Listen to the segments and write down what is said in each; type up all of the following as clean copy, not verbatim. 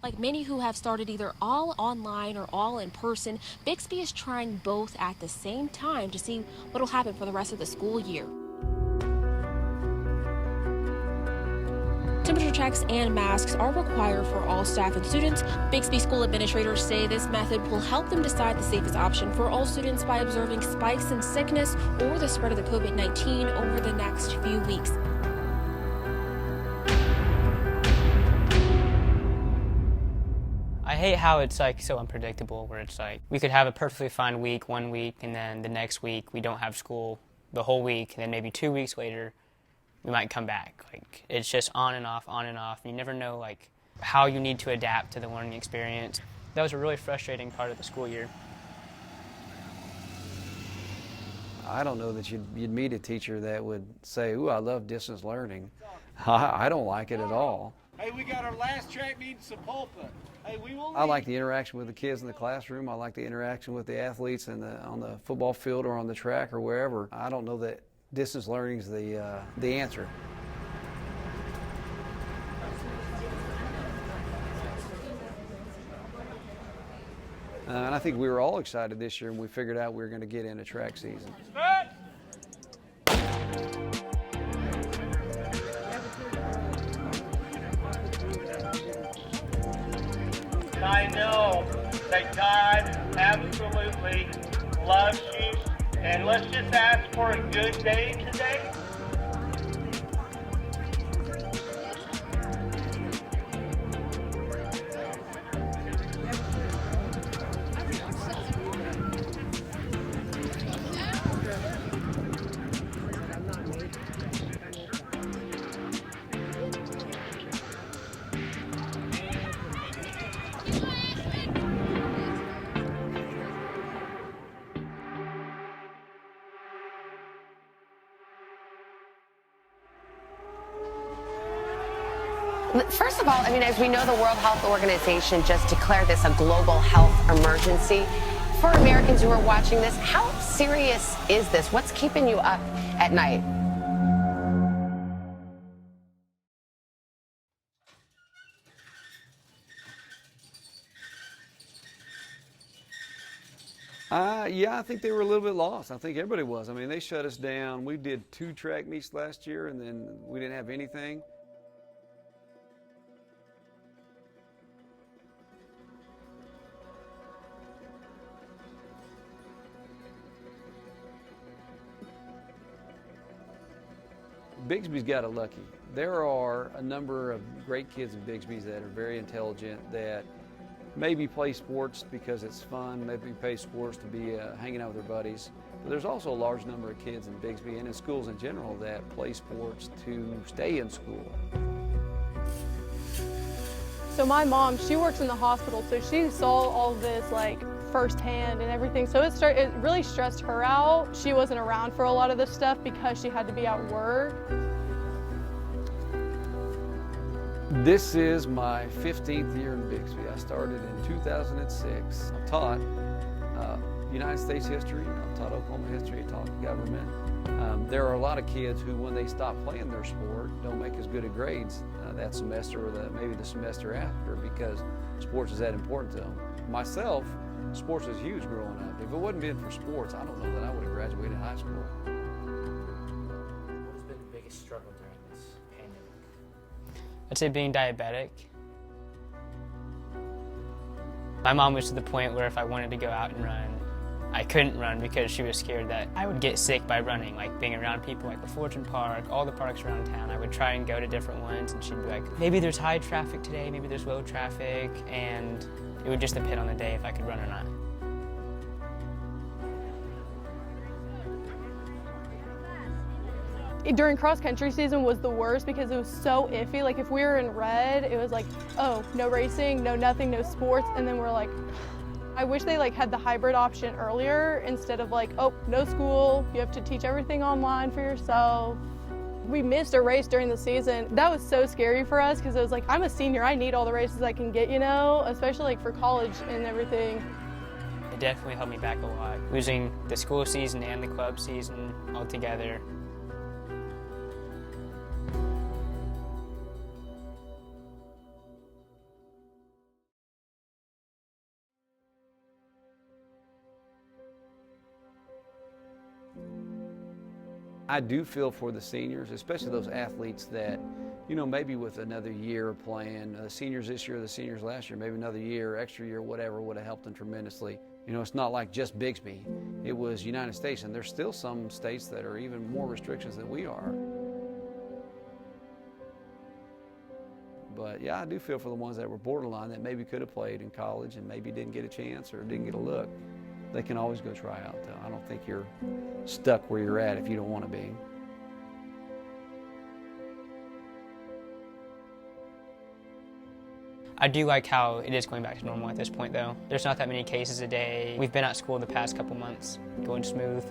Like many who have started either all online or all in person, Bixby is trying both at the same time to see what'll happen for the rest of the school year. Temperature checks and masks are required for all staff and students. Bixby school administrators say this method will help them decide the safest option for all students by observing spikes in sickness or the spread of the COVID-19 over the next few weeks. I hate how it's like so unpredictable, where it's like we could have a perfectly fine week one week, and then the next week we don't have school the whole week, and then maybe 2 weeks later we might come back. Like, it's just on and off, on and off. You never know like how you need to adapt to the learning experience. That was a really frustrating part of the school year. I don't know that you'd meet a teacher that would say, "Ooh, I love distance learning." I don't like it at all. Hey, we got our last track meet in Sapulpa. Hey, we will leave. I like the interaction with the kids in the classroom. I like the interaction with the athletes on the football field or on the track or wherever. I don't know that distance learning is the answer. And I think we were all excited this year when we figured out we were going to get in a track season. I know that God absolutely loves you, and let's just ask for a good day today. First of all, I mean, as we know, the World Health Organization just declared this a global health emergency. For Americans who are watching this, how serious is this? What's keeping you up at night? Yeah, I think they were a little bit lost. I think everybody was. I mean, they shut us down. We did 2 track meets last year, and then we didn't have anything. Bixby's got it lucky. There are a number of great kids in Bixby's that are very intelligent, that maybe play sports because it's fun, maybe play sports to be hanging out with their buddies. But there's also a large number of kids in Bixby and in schools in general that play sports to stay in school. So my mom, she works in the hospital, so she saw all of this like firsthand and everything. So it really stressed her out. She wasn't around for a lot of this stuff because she had to be at work. This is my 15th year in Bixby. I started in 2006. I've taught United States history, I've taught Oklahoma history, I've taught government. There are a lot of kids who, when they stop playing their sport, don't make as good at grades that semester or maybe the semester after, because sports is that important to them. Myself, sports was huge growing up. If it wouldn't been for sports, I don't know that I would have graduated high school. What has been the biggest struggle during this pandemic? I'd say being diabetic. My mom was to the point where if I wanted to go out and run, I couldn't run because she was scared that I would get sick by running, like being around people like the Fulton Park, all the parks around town. I would try and go to different ones, and she'd be like, maybe there's high traffic today, maybe there's low traffic, and it would just depend on the day if I could run or not. During cross-country season was the worst because it was so iffy. Like if we were in red, it was like, oh, no racing, no nothing, no sports, and then we're like, I wish they like had the hybrid option earlier instead of like, oh, no school, you have to teach everything online for yourself. We missed a race during the season. That was so scary for us because it was like, I'm a senior, I need all the races I can get, you know, especially like for college and everything. It definitely held me back a lot. Losing the school season and the club season all together. I do feel for the seniors, especially those athletes that, you know, maybe with another year of playing, the seniors this year, the seniors last year, maybe another year, extra year, whatever, would have helped them tremendously. You know, it's not like just Bixby. It was United States, and there's still some states that are even more restrictions than we are. But yeah, I do feel for the ones that were borderline that maybe could have played in college and maybe didn't get a chance or didn't get a look. They can always go try out, though. I don't think you're stuck where you're at if you don't want to be. I do like how it is going back to normal at this point, though. There's not that many cases a day. We've been at school the past couple months, going smooth.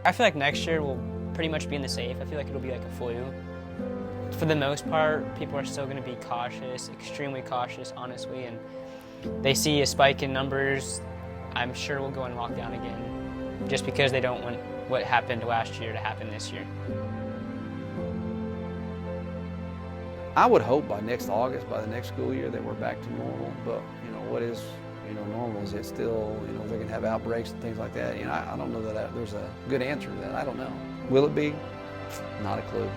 I feel like next year we'll pretty much be in the safe. I feel like it'll be like a flu. For the most part, people are still going to be cautious, extremely cautious, honestly, and they see a spike in numbers, I'm sure we'll go in lockdown again, just because they don't want what happened last year to happen this year. I would hope by next August, by the next school year, that we're back to normal. But you know, what is, you know, normal? Is it still, you know, they're going to have outbreaks and things like that? You know, I don't know that there's a good answer to that. I don't know. Will it be? Not a clue.